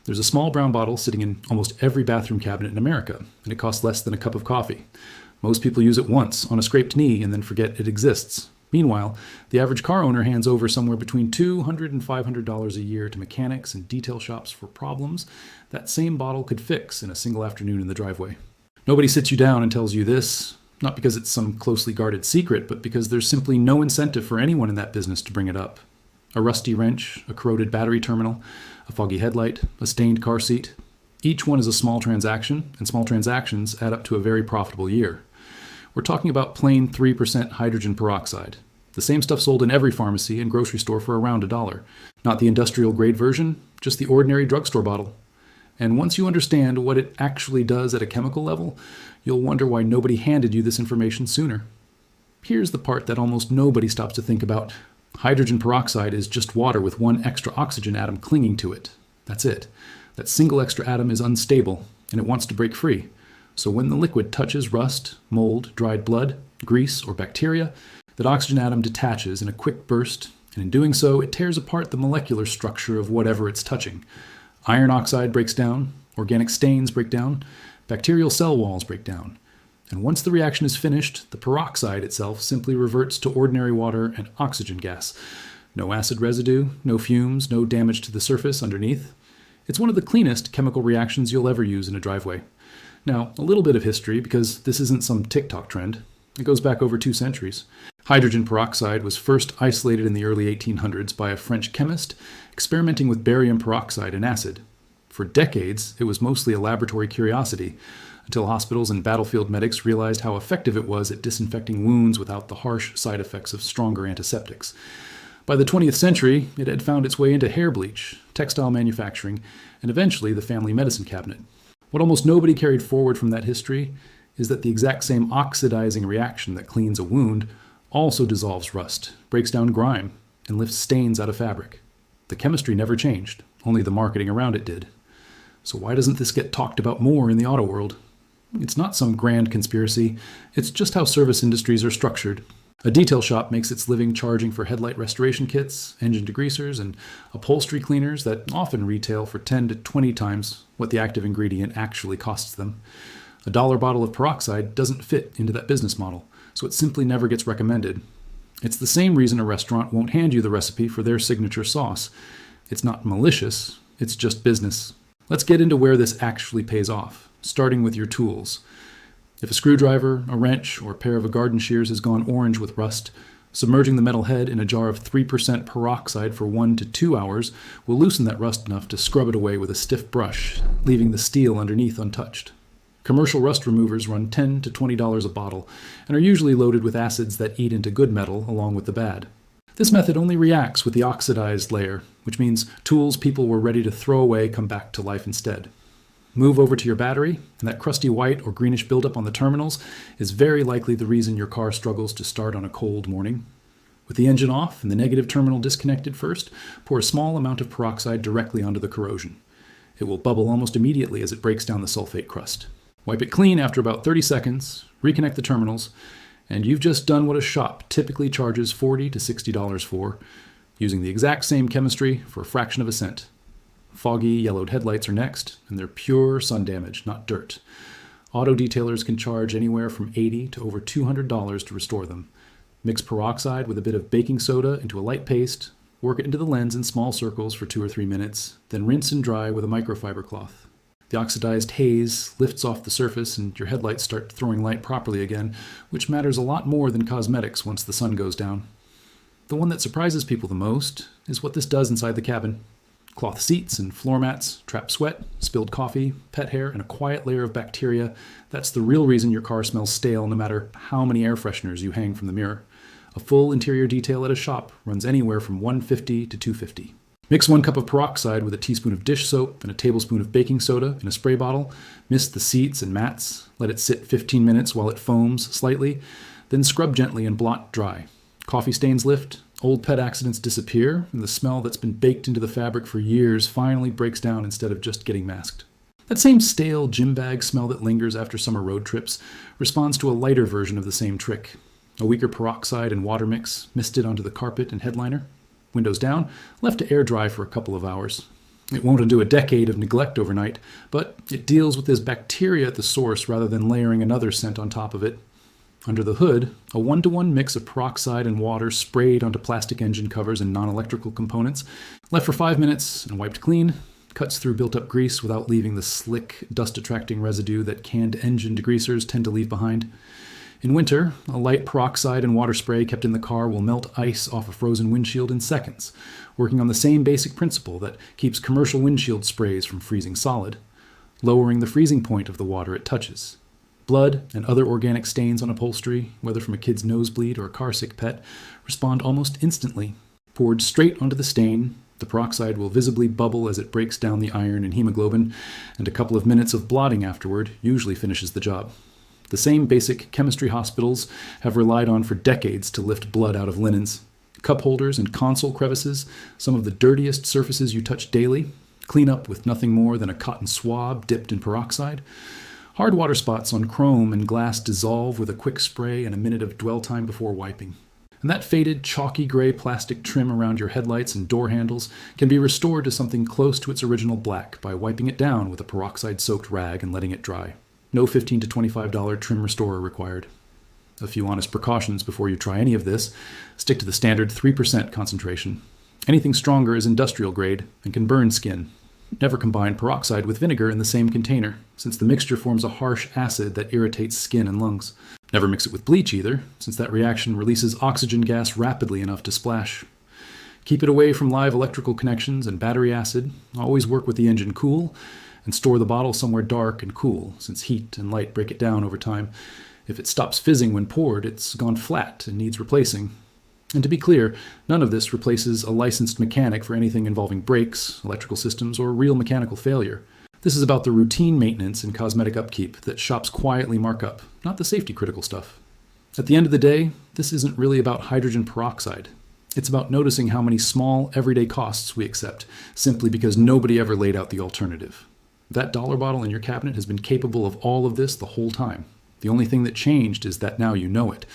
There's a small brown bottle sitting in almost every bathroom cabinet in America, and it costs less than a cup of coffee. Most people use it once on a scraped knee and then forget it exists. Meanwhile, the average car owner hands over somewhere between $200 and $500 a year to mechanics and detail shops for problems that same bottle could fix in a single afternoon in the driveway. Nobody sits you down and tells you this, not because it's some closely guarded secret, but because there's simply no incentive for anyone in that business to bring it up. A rusty wrench, a corroded battery terminal, a foggy headlight, a stained car seat. Each one is a small transaction, and small transactions add up to a very profitable year. We're talking about plain 3% hydrogen peroxide. The same stuff sold in every pharmacy and grocery store for around $1. Not the industrial grade version, just the ordinary drugstore bottle. And once you understand what it actually does at a chemical level, you'll wonder why nobody handed you this information sooner. Here's the part that almost nobody stops to think about. Hydrogen peroxide is just water with one extra oxygen atom clinging to it. That's it. That single extra atom is unstable, and it wants to break free. So when the liquid touches rust, mold, dried blood, grease, or bacteria, that oxygen atom detaches in a quick burst, and in doing so, it tears apart the molecular structure of whatever it's touching. Iron oxide breaks down, organic stains break down, bacterial cell walls break down. And once the reaction is finished, the peroxide itself simply reverts to ordinary water and oxygen gas. No acid residue, no fumes, no damage to the surface underneath. It's one of the cleanest chemical reactions you'll ever use in a driveway. Now, a little bit of history, because this isn't some TikTok trend. It goes back over 2 centuries. Hydrogen peroxide was first isolated in the early 1800s by a French chemist experimenting with barium peroxide and acid. For decades, it was mostly a laboratory curiosity, until hospitals and battlefield medics realized how effective it was at disinfecting wounds without the harsh side effects of stronger antiseptics. By the 20th century, it had found its way into hair bleach, textile manufacturing, and eventually the family medicine cabinet. What almost nobody carried forward from that history is that the exact same oxidizing reaction that cleans a wound also dissolves rust, breaks down grime, and lifts stains out of fabric. The chemistry never changed, only the marketing around it did. So why doesn't this get talked about more in the auto world? It's not some grand conspiracy, it's just how service industries are structured. A detail shop makes its living charging for headlight restoration kits, engine degreasers, and upholstery cleaners that often retail for 10 to 20 times what the active ingredient actually costs them. A $1 bottle of peroxide doesn't fit into that business model, so it simply never gets recommended. It's the same reason a restaurant won't hand you the recipe for their signature sauce. It's not malicious, it's just business. Let's get into where this actually pays off, starting with your tools. If a screwdriver, a wrench, or a pair of garden shears has gone orange with rust, submerging the metal head in a jar of 3% peroxide for 1 to 2 hours will loosen that rust enough to scrub it away with a stiff brush, leaving the steel underneath untouched. Commercial rust removers run $10 to $20 a bottle and are usually loaded with acids that eat into good metal along with the bad. This method only reacts with the oxidized layer, which means tools people were ready to throw away come back to life instead. Move over to your battery, and that crusty white or greenish buildup on the terminals is very likely the reason your car struggles to start on a cold morning. With the engine off and the negative terminal disconnected first, pour a small amount of peroxide directly onto the corrosion. It will bubble almost immediately as it breaks down the sulfate crust. Wipe it clean after about 30 seconds, reconnect the terminals, and you've just done what a shop typically charges $40 to $60 for, using the exact same chemistry for a fraction of a cent. Foggy, yellowed headlights are next, and they're pure sun damage, not dirt. Auto detailers can charge anywhere from $80 to over $200 to restore them. Mix peroxide with a bit of baking soda into a light paste, work it into the lens in small circles for 2 or 3 minutes, then rinse and dry with a microfiber cloth. The oxidized haze lifts off the surface and your headlights start throwing light properly again, which matters a lot more than cosmetics once the sun goes down. The one that surprises people the most is what this does inside the cabin. Cloth seats and floor mats trap sweat, spilled coffee, pet hair, and a quiet layer of bacteria. That's the real reason your car smells stale no matter how many air fresheners you hang from the mirror. A full interior detail at a shop runs anywhere from $150 to $250. Mix 1 cup of peroxide with a teaspoon of dish soap and a tablespoon of baking soda in a spray bottle. Mist the seats and mats. Let it sit 15 minutes while it foams slightly. Then scrub gently and blot dry. Coffee stains lift. Old pet accidents disappear, and the smell that's been baked into the fabric for years finally breaks down instead of just getting masked. That same stale gym bag smell that lingers after summer road trips responds to a lighter version of the same trick. A weaker peroxide and water mix misted onto the carpet and headliner. Windows down, left to air dry for a couple of hours. It won't undo a decade of neglect overnight, but it deals with this bacteria at the source rather than layering another scent on top of it. Under the hood, a 1-to-1 mix of peroxide and water sprayed onto plastic engine covers and non-electrical components, left for 5 minutes and wiped clean, cuts through built-up grease without leaving the slick, dust-attracting residue that canned engine degreasers tend to leave behind. In winter, a light peroxide and water spray kept in the car will melt ice off a frozen windshield in seconds, working on the same basic principle that keeps commercial windshield sprays from freezing solid, lowering the freezing point of the water it touches. Blood and other organic stains on upholstery, whether from a kid's nosebleed or a car-sick pet, respond almost instantly. Poured straight onto the stain, the peroxide will visibly bubble as it breaks down the iron and hemoglobin, and a couple of minutes of blotting afterward usually finishes the job. The same basic chemistry hospitals have relied on for decades to lift blood out of linens. Cup holders and console crevices, some of the dirtiest surfaces you touch daily, clean up with nothing more than a cotton swab dipped in peroxide. Hard water spots on chrome and glass dissolve with a quick spray and a minute of dwell time before wiping. And that faded, chalky gray plastic trim around your headlights and door handles can be restored to something close to its original black by wiping it down with a peroxide-soaked rag and letting it dry. No $15 to $25 trim restorer required. A few honest precautions before you try any of this. Stick to the standard 3% concentration. Anything stronger is industrial grade and can burn skin. Never combine peroxide with vinegar in the same container, since the mixture forms a harsh acid that irritates skin and lungs. Never mix it with bleach either, since that reaction releases oxygen gas rapidly enough to splash. Keep it away from live electrical connections and battery acid. Always work with the engine cool, and store the bottle somewhere dark and cool, since heat and light break it down over time. If it stops fizzing when poured, it's gone flat and needs replacing. And to be clear, none of this replaces a licensed mechanic for anything involving brakes, electrical systems, or real mechanical failure. This is about the routine maintenance and cosmetic upkeep that shops quietly mark up, not the safety-critical stuff. At the end of the day, this isn't really about hydrogen peroxide. It's about noticing how many small, everyday costs we accept, simply because nobody ever laid out the alternative. That dollar bottle in your cabinet has been capable of all of this the whole time. The only thing that changed is that now you know it.